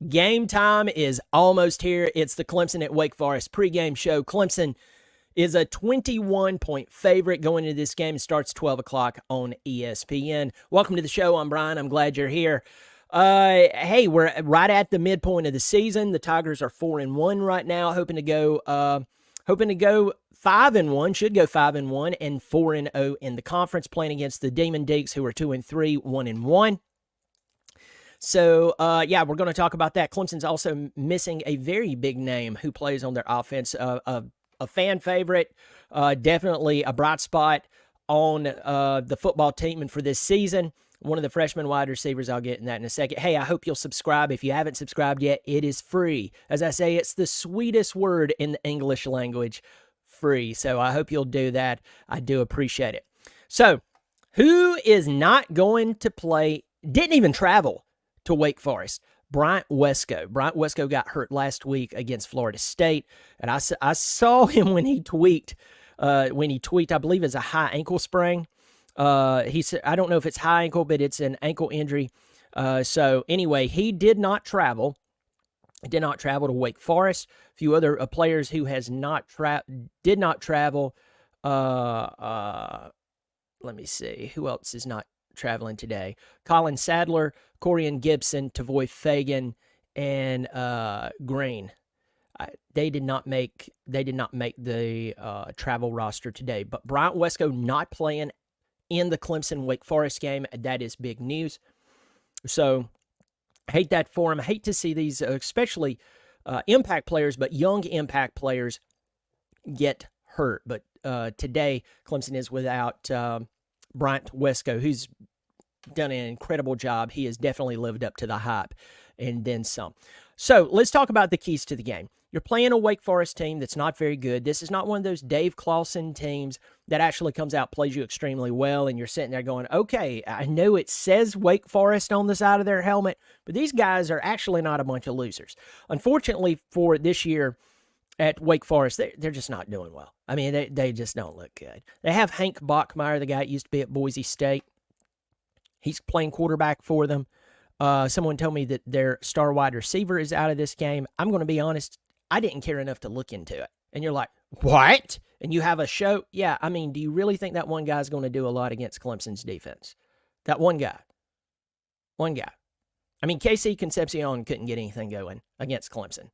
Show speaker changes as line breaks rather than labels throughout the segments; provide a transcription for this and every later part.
Game time is almost here. It's the Clemson at Wake Forest pregame show. Clemson is a 21-point favorite going into this game. It starts 12 o'clock on ESPN. Welcome to the show. I'm Brian. I'm glad you're here. Hey, we're right at the midpoint of the season. The Tigers are 4-1 right now, hoping to go 5-1, should go 5-1 and 4-0 in the conference, playing against the Demon Deacs, who are 2-3, 1-1. So, we're going to talk about that. Clemson's also missing a very big name who plays on their offense, a fan favorite, definitely a bright spot on the football team and for this season. One of the freshman wide receivers. I'll get in that in a second. Hey, I hope you'll subscribe. If you haven't subscribed yet, it is free. As I say, it's the sweetest word in the English language, free. So I hope you'll do that. I do appreciate it. So, who is not going to play, didn't even travel to Wake Forest? Bryant Wesco. Bryant Wesco got hurt last week against Florida State, and I saw him when he tweaked. I believe it's a high ankle sprain. He said, I don't know if it's high ankle, but it's an ankle injury. So anyway, he did not travel. Did not travel to Wake Forest. A few other players who did not travel. Let me see who else is not traveling today. Colin Sadler, Corian Gibson, Tavoy Fagan, and Green. They did not make the travel roster today. But Bryant Wesco not playing in the Clemson-Wake Forest game. That is big news. So, hate that for him. I hate to see these, especially impact players, but young impact players get hurt. But today, Clemson is without Bryant Wesco, who's done an incredible job. He has definitely lived up to the hype and then some. So let's talk about the keys to the game. You're playing a Wake Forest team that's not very good. This is not one of those Dave Clawson teams that actually comes out, plays you extremely well, and you're sitting there going, okay, I know it says Wake Forest on the side of their helmet, but these guys are actually not a bunch of losers. Unfortunately for this year at Wake Forest, they're just not doing well. I mean, they just don't look good. They have Hank Bachmeier, the guy that used to be at Boise State. He's playing quarterback for them. Someone told me that their star wide receiver is out of this game. I'm going to be honest, I didn't care enough to look into it. And you're like, what? And you have a show? Yeah, I mean, do you really think that one guy's going to do a lot against Clemson's defense? That one guy. One guy. I mean, KC Concepcion couldn't get anything going against Clemson.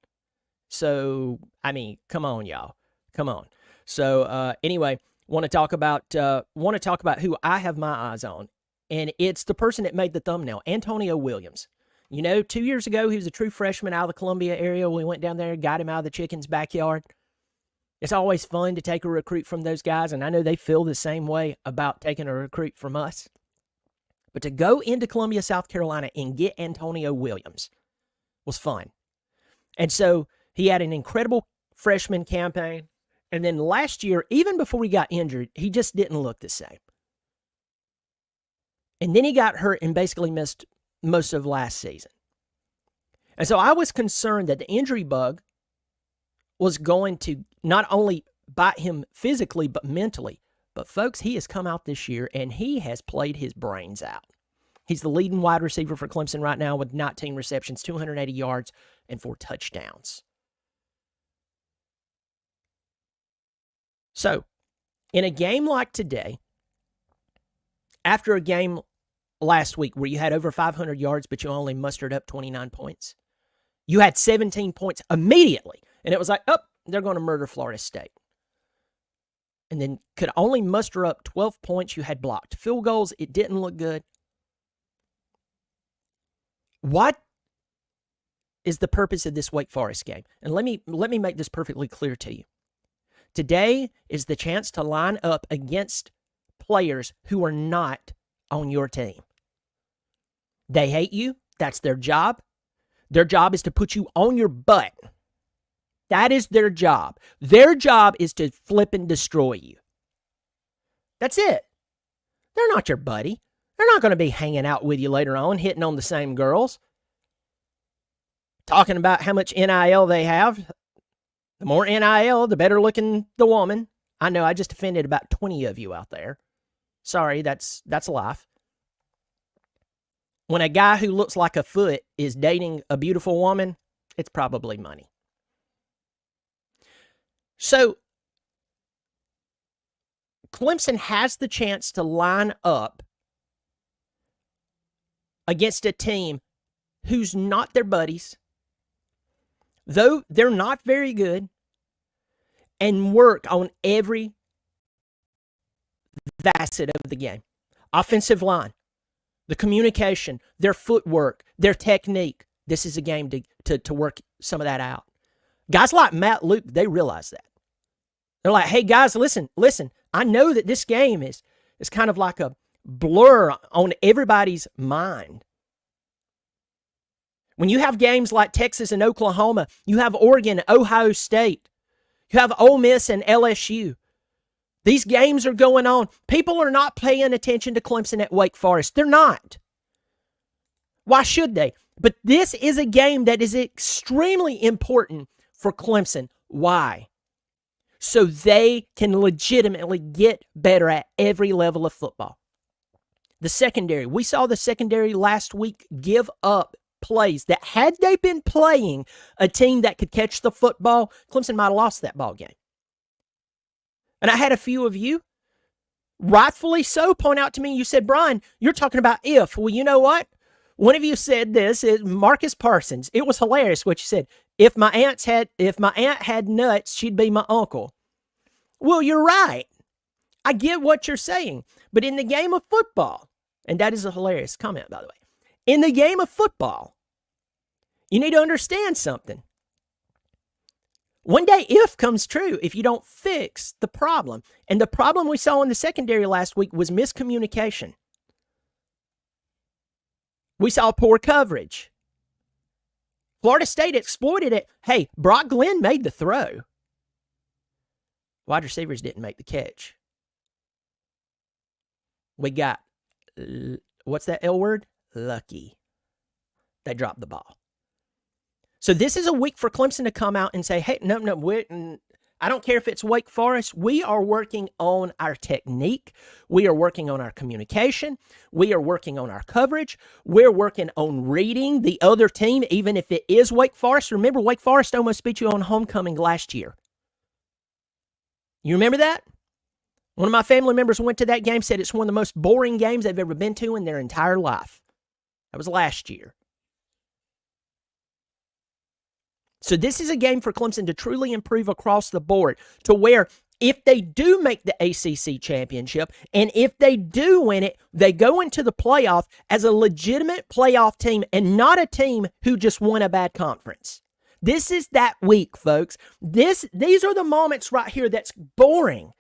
So, I mean, come on, y'all. Come on. So, anyway, want to talk about who I have my eyes on. And it's the person that made the thumbnail, Antonio Williams. You know, 2 years ago, he was a true freshman out of the Columbia area. We went down there and got him out of the chicken's backyard. It's always fun to take a recruit from those guys, and I know they feel the same way about taking a recruit from us. But to go into Columbia, South Carolina, and get Antonio Williams was fun. And so he had an incredible freshman campaign. And then last year, even before he got injured, he just didn't look the same. And then he got hurt and basically missed most of last season. And so I was concerned that the injury bug was going to not only bite him physically, but mentally. But folks, he has come out this year and he has played his brains out. He's the leading wide receiver for Clemson right now with 19 receptions, 280 yards, and 4 touchdowns. So, in a game like today, after a game last week where you had over 500 yards, but you only mustered up 29 points, you had 17 points immediately. And it was like, oh, they're going to murder Florida State. And then could only muster up 12 points. You had blocked field goals. It didn't look good. What is the purpose of this Wake Forest game? And let me make this perfectly clear to you. Today is the chance to line up against players who are not on your team. They hate you. That's their job. Their job is to put you on your butt. That is their job. Their job is to flip and destroy you. That's it. They're not your buddy. They're not going to be hanging out with you later on, hitting on the same girls, talking about how much NIL they have. The more NIL, the better looking the woman. I know I just offended about 20 of you out there. Sorry, that's life. when a guy who looks like a foot is dating a beautiful woman, it's probably money. So Clemson has the chance to line up against a team who's not their buddies, though they're not very good, and work on every facet of the game. Offensive line, the communication, their footwork, their technique. This is a game to work some of that out. Guys like Matt Luke, they realize that. They're like, hey, guys, listen. I know that this game is kind of like a blur on everybody's mind. When you have games like Texas and Oklahoma, you have Oregon, Ohio State, you have Ole Miss and LSU. These games are going on. People are not paying attention to Clemson at Wake Forest. They're not. Why should they? But this is a game that is extremely important for Clemson. Why? So they can legitimately get better at every level of football. The secondary. We saw the secondary last week give up plays that had they been playing a team that could catch the football, Clemson might have lost that ball game. And I had a few of you, rightfully so, point out to me, you said, Brian, you're talking about if. Well, you know what? One of you said this, Marcus Parsons. It was hilarious what you said. If my aunt had nuts, she'd be my uncle. Well, you're right. I get what you're saying. But in the game of football, and that is a hilarious comment, by the way. In the game of football, you need to understand something. One day, if comes true, if you don't fix the problem. And the problem we saw in the secondary last week was miscommunication. We saw poor coverage. Florida State exploited it. Hey, Brock Glenn made the throw. Wide receivers didn't make the catch. We got, what's that L word? Lucky. They dropped the ball. So this is a week for Clemson to come out and say, hey, no, I don't care if it's Wake Forest. We are working on our technique. We are working on our communication. We are working on our coverage. We're working on reading the other team, even if it is Wake Forest. Remember, Wake Forest almost beat you on homecoming last year. You remember that? One of my family members went to that game, said it's one of the most boring games they've ever been to in their entire life. That was last year. So this is a game for Clemson to truly improve across the board to where if they do make the ACC championship and if they do win it, they go into the playoff as a legitimate playoff team and not a team who just won a bad conference. This is that week, folks. These are the moments right here that's boring,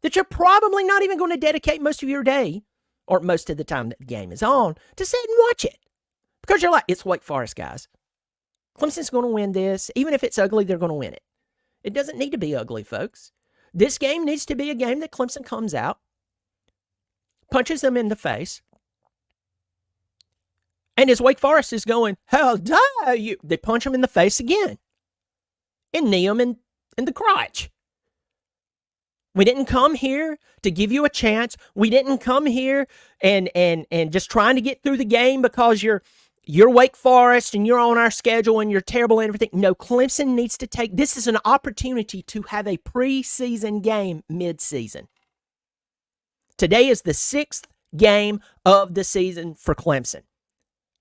that you're probably not even going to dedicate most of your day or most of the time that the game is on to sit and watch it. Because you're like, it's Wake Forest, guys. Clemson's going to win this. Even if it's ugly, they're going to win it. It doesn't need to be ugly, folks. This game needs to be a game that Clemson comes out, punches them in the face, and as Wake Forest is going, how dare you? They punch them in the face again and knee them in the crotch. We didn't come here to give you a chance. We didn't come here and just trying to get through the game because you're Wake Forest and you're on our schedule and you're terrible and everything. No, Clemson needs to take, this is an opportunity to have a preseason game mid-season. Today is the 6th game of the season for Clemson.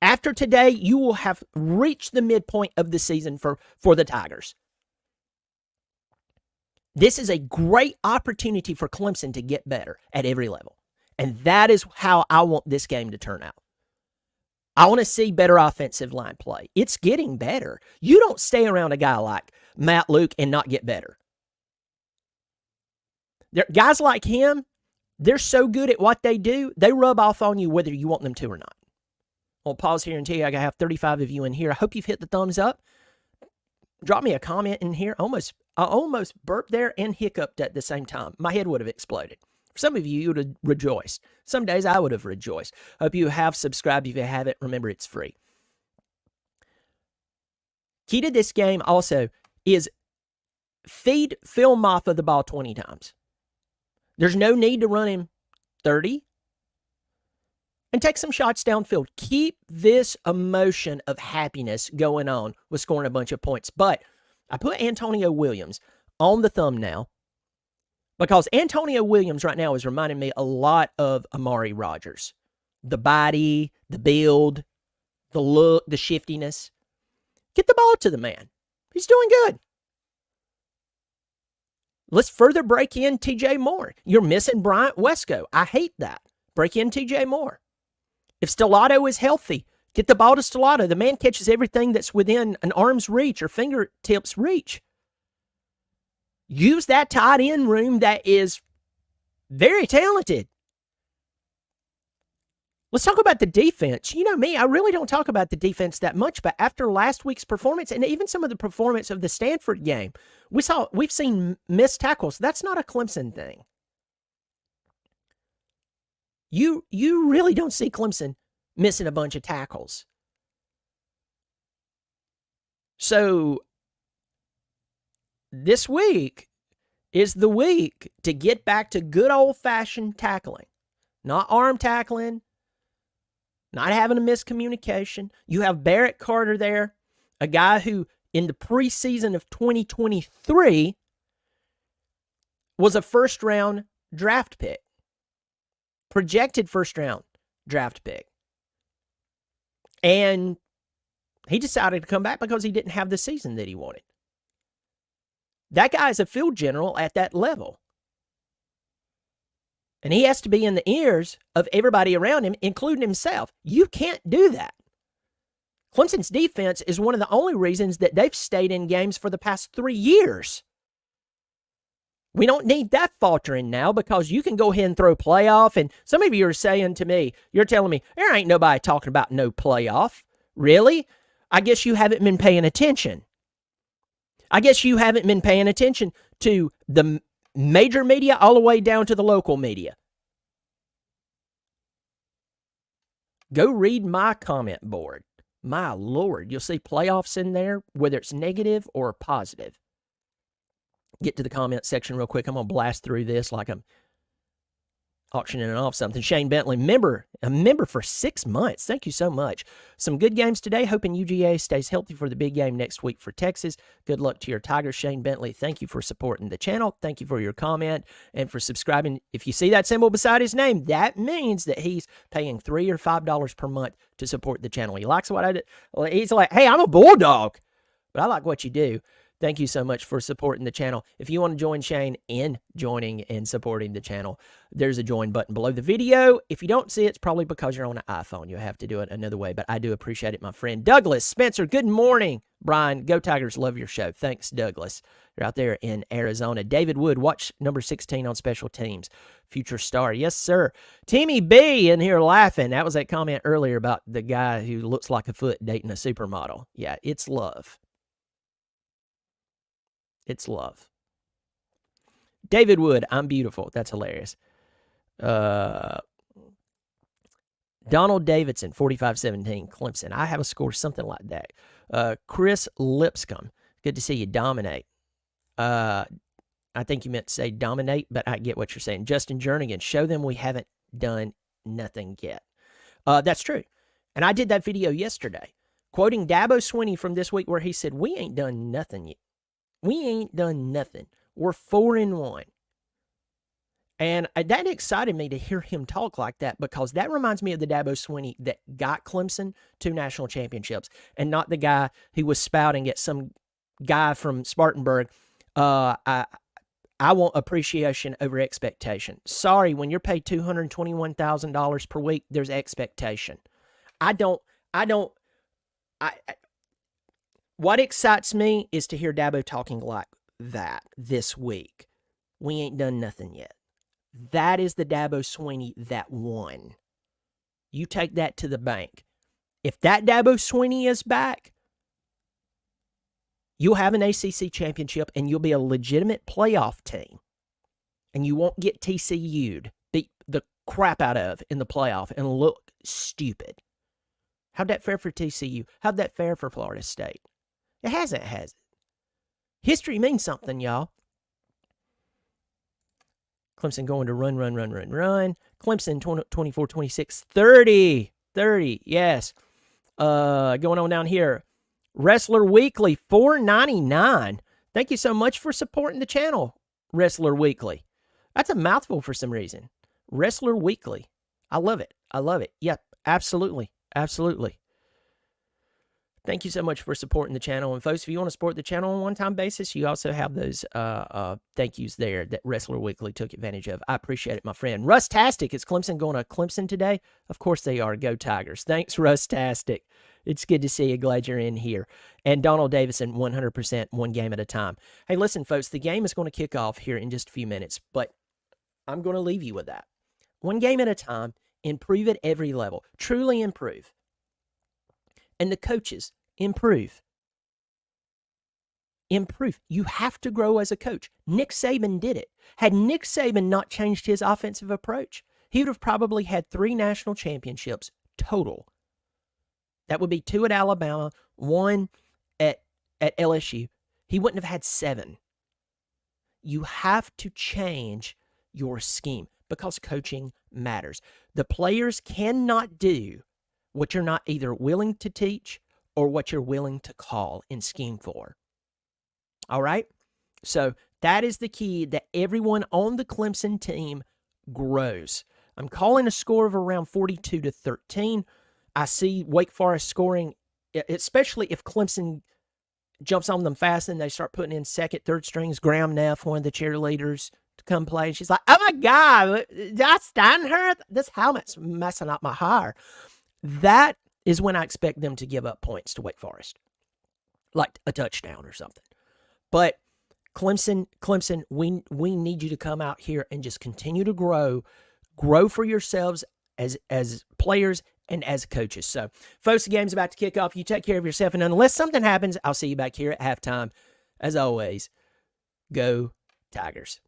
After today, you will have reached the midpoint of the season for the Tigers. This is a great opportunity for Clemson to get better at every level. And that is how I want this game to turn out. I want to see better offensive line play. It's getting better. You don't stay around a guy like Matt Luke and not get better. Guys like him, they're so good at what they do, they rub off on you whether you want them to or not. I'll pause here and tell you I have 35 of you in here. I hope you've hit the thumbs up. Drop me a comment in here. I almost burped there and hiccuped at the same time. My head would have exploded. For some of you, you would have rejoiced. Some days I would have rejoiced. Hope you have subscribed. If you haven't, remember it's free. Key to this game also is feed Phil Maffa the ball 20 times. There's no need to run him 30. and take some shots downfield. Keep this emotion of happiness going on with scoring a bunch of points. But I put Antonio Williams on the thumbnail because Antonio Williams right now is reminding me a lot of Amari Rodgers. The body, the build, the look, the shiftiness. Get the ball to the man. He's doing good. Let's further break in TJ Moore. You're missing Bryant Wesco. I hate that. Break in TJ Moore. If Stellato is healthy, get the ball to Stellato. The man catches everything that's within an arm's reach or fingertips reach. Use that tight end room that is very talented. Let's talk about the defense. You know me, I really don't talk about the defense that much, but after last week's performance and even some of the performance of the Stanford game, we've seen missed tackles. That's not a Clemson thing. You really don't see Clemson missing a bunch of tackles. So this week is the week to get back to good old-fashioned tackling. Not arm tackling, not having a miscommunication. You have Barrett Carter there, a guy who in the preseason of 2023 was a first-round draft pick. Projected first-round draft pick. And he decided to come back because he didn't have the season that he wanted. That guy is a field general at that level. And he has to be in the ears of everybody around him, including himself. You can't do that. Clemson's defense is one of the only reasons that they've stayed in games for the past 3 years. We don't need that faltering now because you can go ahead and throw playoff. And some of you are saying to me, you're telling me, there ain't nobody talking about no playoff. Really? I guess you haven't been paying attention. I guess you haven't been paying attention to the major media all the way down to the local media. Go read my comment board. My Lord, you'll see playoffs in there, whether it's negative or positive. Get to the comment section real quick. I'm going to blast through this like I'm auctioning off something. Shane Bentley, a member for 6 months. Thank you so much. Some good games today. Hoping UGA stays healthy for the big game next week for Texas. Good luck to your Tigers, Shane Bentley. Thank you for supporting the channel. Thank you for your comment and for subscribing. If you see that symbol beside his name, that means that he's paying $3 or $5 per month to support the channel. He likes what I do. He's like, hey, I'm a bulldog, but I like what you do. Thank you so much for supporting the channel. If you want to join Shane in joining and supporting the channel, there's a join button below the video. If you don't see it, it's probably because you're on an iPhone. You'll have to do it another way, but I do appreciate it, my friend. Douglas Spencer, good morning. Brian, go Tigers, love your show. Thanks, Douglas. You're out there in Arizona. David Wood, watch number 16 on special teams. Future star. Yes, sir. Timmy B in here laughing. That was that comment earlier about the guy who looks like a foot dating a supermodel. Yeah, it's love. It's love. David Wood, I'm beautiful. That's hilarious. Donald Davidson, 45-17, Clemson. I have a score something like that. Chris Lipscomb, good to see you dominate. I think you meant to say dominate, but I get what you're saying. Justin Jernigan, show them we haven't done nothing yet. That's true. And I did that video yesterday, quoting Dabo Swinney from this week where he said, we ain't done nothing yet. We ain't done nothing. We're 4-1. And that excited me to hear him talk like that because that reminds me of the Dabo Swinney that got Clemson 2 national championships and not the guy who was spouting at some guy from Spartanburg. I want appreciation over expectation. Sorry, when you're paid $221,000 per week, there's expectation. What excites me is to hear Dabo talking like that this week. We ain't done nothing yet. That is the Dabo Swinney that won. You take that to the bank. If that Dabo Swinney is back, you'll have an ACC championship and you'll be a legitimate playoff team. And you won't get TCU'd, beat the crap out of in the playoff and look stupid. How'd that fare for TCU? How'd that fare for Florida State? It hasn't, has it? History means something, y'all. Clemson going to run. Clemson 24-26, 30. Yes. Going on down here. Wrestler Weekly, $4.99. Thank you so much for supporting the channel, Wrestler Weekly. That's a mouthful for some reason. Wrestler Weekly. I love it. Yep, absolutely. Thank you so much for supporting the channel. And folks, if you want to support the channel on a one-time basis, you also have those thank yous there that Wrestler Weekly took advantage of. I appreciate it, my friend. Rustastic, is Clemson going to Clemson today? Of course they are. Go Tigers. Thanks, Rustastic. It's good to see you. Glad you're in here. And Donald Davison, 100%, one game at a time. Hey, listen, folks, the game is going to kick off here in just a few minutes, but I'm going to leave you with that. One game at a time, improve at every level. Truly improve. And the coaches, improve. You have to grow as a coach. Nick Saban did it. Had Nick Saban not changed his offensive approach, he would have probably had 3 national championships total. That would be 2 at Alabama, 1 at LSU. He wouldn't have had 7. You have to change your scheme because coaching matters. The players cannot do what you're not either willing to teach or what you're willing to call and scheme for. All right? So that is the key, that everyone on the Clemson team grows. I'm calling a score of around 42-13. I see Wake Forest scoring, especially if Clemson jumps on them fast and they start putting in second, third strings. Graham Neff, one of the cheerleaders, to come play. And she's like, oh my God, did I stand her? This helmet's messing up my hair. That is when I expect them to give up points to Wake Forest, like a touchdown or something. But Clemson, we need you to come out here and just continue to grow for yourselves as players and as coaches. So, folks, the game's about to kick off. You take care of yourself, and unless something happens, I'll see you back here at halftime. As always, go Tigers.